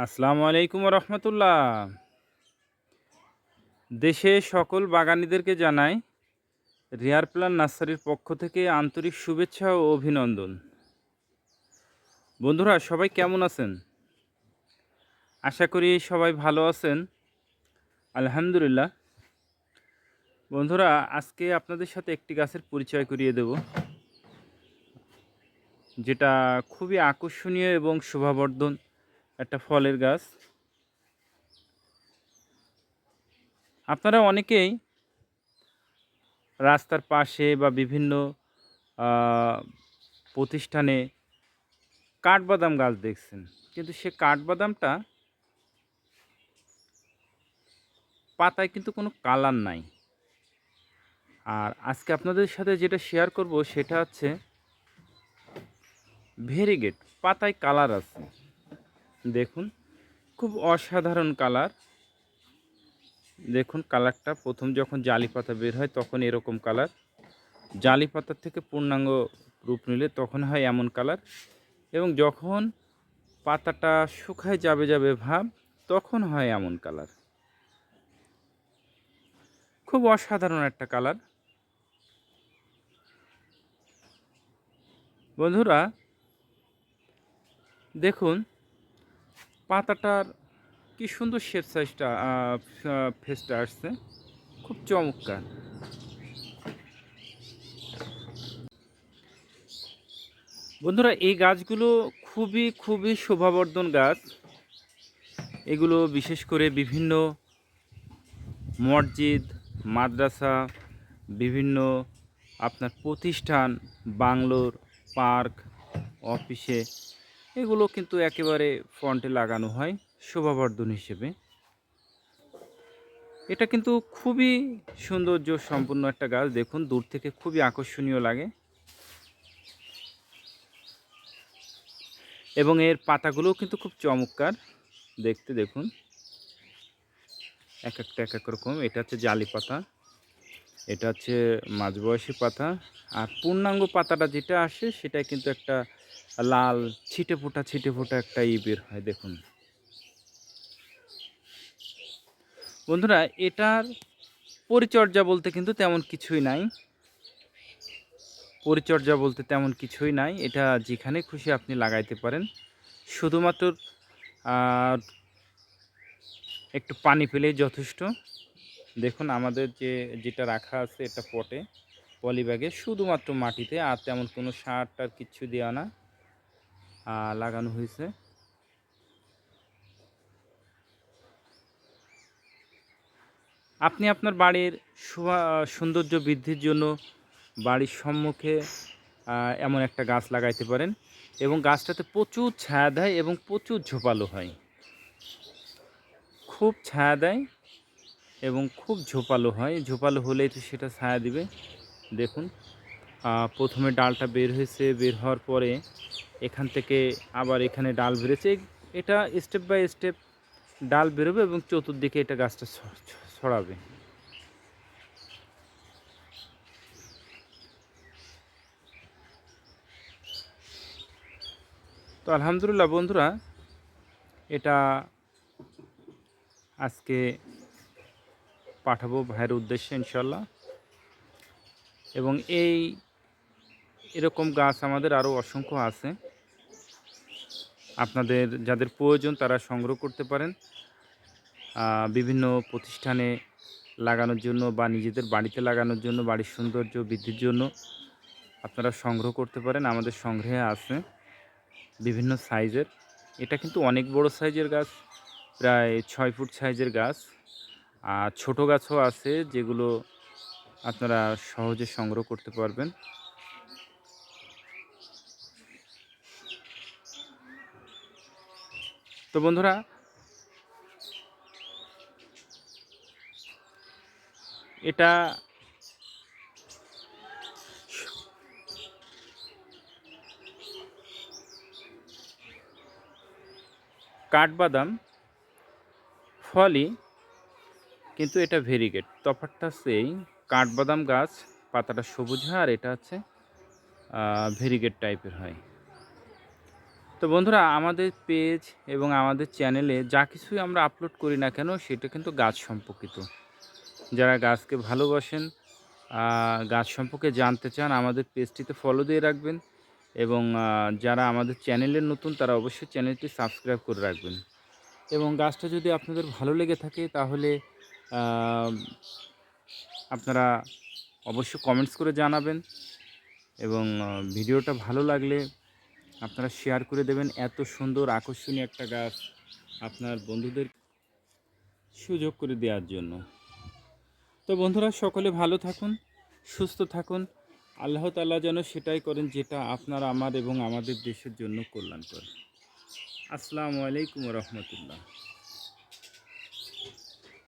আসসালামু আলাইকুম রহমতুল্লাহ। দেশে সকল বাগানীদেরকে জানাই রিয়ার প্ল্যান নার্সারির পক্ষ থেকে আন্তরিক শুভেচ্ছা ও অভিনন্দন। বন্ধুরা সবাই কেমন আছেন? আশা করি সবাই ভালো আছেন। আলহামদুলিল্লাহ। বন্ধুরা আজকে আপনাদের সাথে একটি গাছের পরিচয় করিয়ে দেব, যেটা খুবই আকর্ষণীয় এবং শোভাবর্ধন একটা ফলের গাছ। আপনারা অনেকেই রাস্তার পাশে বা বিভিন্ন প্রতিষ্ঠানে কাঠবাদাম গাছ দেখছেন, কিন্তু সে কাঠবাদামটা পাতায় কিন্তু কোনো কালার নাই। আর আজকে আপনাদের সাথে যেটা শেয়ার করব সেটা হচ্ছে ভেরিগেট, পাতায় কালার আছে। দেখুন, খুব অসাধারণ কালার। দেখুন কালারটা, প্রথম যখন জালি পাতা বের হয় তখন এরকম কালার, জালি পাতার থেকে পূর্ণাঙ্গ রূপ নিলে তখন হয় এমন কালার, এবং যখন পাতাটা শুকায় যাবে যাবে ভাব তখন হয় এমন কালার। খুব অসাধারণ একটা কালার। বন্ধুরা দেখুন পাতাটার কি সুন্দর শেপ সাইজটা, ফেসটা আসছে, খুব চমৎকার। বন্ধুরা এই গাছগুলো খুবই খুবই শোভাবর্ধন গাছ। এগুলো বিশেষ করে বিভিন্ন মসজিদ, মাদ্রাসা, বিভিন্ন আপনার প্রতিষ্ঠান, বাংলোর, পার্ক, অফিসে এগুলো কিন্তু একেবারে ফ্রন্টে লাগানো হয় শোভাবর্ধন হিসেবে। এটা কিন্তু খুবই সৌন্দর্য সম্পন্ন একটা গাছ। দেখুন দূর থেকে খুবই আকর্ষণীয় লাগে, এবং এর পাতাগুলোও কিন্তু খুব চমৎকার দেখতে। দেখুন এক একটা এক এক রকম। এটা হচ্ছে জালি পাতা, এটা হচ্ছে মাঝবয়সী পাতা, আর পূর্ণাঙ্গ পাতাটা যেটা আসে সেটা কিন্তু একটা লাল ছিটে ফোটা একটা বের হয়। দেখুন বন্ধুরা, এটার পরিচর্যা বলতে কিন্তু তেমন কিছুই নাই। পরিচর্যা বলতে তেমন কিছুই নাই, এটা যেখানে খুশি আপনি লাগাইতে পারেন। শুধুমাত্র একটু পানি পেলেই যথেষ্ট। দেখুন আমাদের যেটা রাখা আছে এটা পটে, পলি ব্যাগে, শুধুমাত্র মাটিতে, আর তেমন কোনো সার টার কিচ্ছু দেওয়া না, লাগানো হয়েছে। আপনি আপনার বাড়ির সৌন্দর্য বৃদ্ধির জন্য বাড়ির সম্মুখে এমন একটা গাছ লাগাইতে পারেন, এবং গাছটাতে প্রচুর ছায়া দেয় এবং প্রচুর ঝোপালো হয়। খুব ছায়া দেয় এবং খুব ঝোপালো হয়। ঝোপালো হলেই তো সেটা ছায়া দিবে। দেখুন প্রথমে ডালটা বের হয়েছে, বের হওয়ার পরে এখান থেকে আবার এখানে ডাল বেরোচ্ছে। এটা স্টেপ বাই স্টেপ ডাল বেরোবে এবং চতুর্দিকে এটা গাছটা ছড়াবে। তো আলহামদুলিল্লাহ বন্ধুরা, এটা আজকে পাঠাবো ভাইয়ের উদ্দেশ্যে ইনশাল্লাহ। এবং এরকম গাছ আমাদের আরও অসংখ্য আছে। আপনাদের যাদের প্রয়োজন তারা সংগ্রহ করতে পারেন, বিভিন্ন প্রতিষ্ঠানে লাগানোর জন্য বা নিজেদের বাড়িতে লাগানোর জন্য, বাড়ির সৌন্দর্য বৃদ্ধির জন্য আপনারা সংগ্রহ করতে পারেন। আমাদের সংগ্রহে আছে বিভিন্ন সাইজের। এটা কিন্তু অনেক বড় সাইজের গাছ, প্রায় 6 ফুট সাইজের গাছ। আর ছোটো গাছও আছে যেগুলো আপনারা সহজে সংগ্রহ করতে পারবেন। তো বন্ধুরা এটা কাঠবাদাম ফলই, কিন্তু এটা ভেরিগেট। তফাৎটা হচ্ছে এই, কাঠবাদাম গাছ পাতাটা সবুজ হয়, আর এটা হচ্ছে ভেরিগেট টাইপের হয়। তো বন্ধুরা, আমাদের পেজ এবং আমাদের চ্যানেলে যা কিছুই আমরা আপলোড করি না কেন সেটা কিন্তু গাছ সম্পর্কিত। যারা গাছকে ভালোবাসেন, গাছ সম্পর্কে জানতে চান, আমাদের পেজটিতে ফলো দিয়ে রাখবেন এবং যারা আমাদের চ্যানেলের নতুন তারা অবশ্যই চ্যানেলটি সাবস্ক্রাইব করে রাখবেন। এবং গাছটা যদি আপনাদের ভালো লেগে থাকে তাহলে আ আপনারা অবশ্যই কমেন্টস করে জানাবেন এবং ভিডিওটা ভালো লাগলে আপনারা শেয়ার করে দেবেন। এত সুন্দর আকর্ষণীয় একটা গাছ আপনার বন্ধুদের সুযোগ করে দেওয়ার জন্য। তো বন্ধুরা, সকলে ভালো থাকুন, সুস্থ থাকুন। আল্লাহ তাআলা যেন সেটাই করেন যেটা আপনার, আমার এবং আমাদের দেশের জন্য কল্যাণকর। আসসালামু আলাইকুম ওয়া রাহমাতুল্লাহ।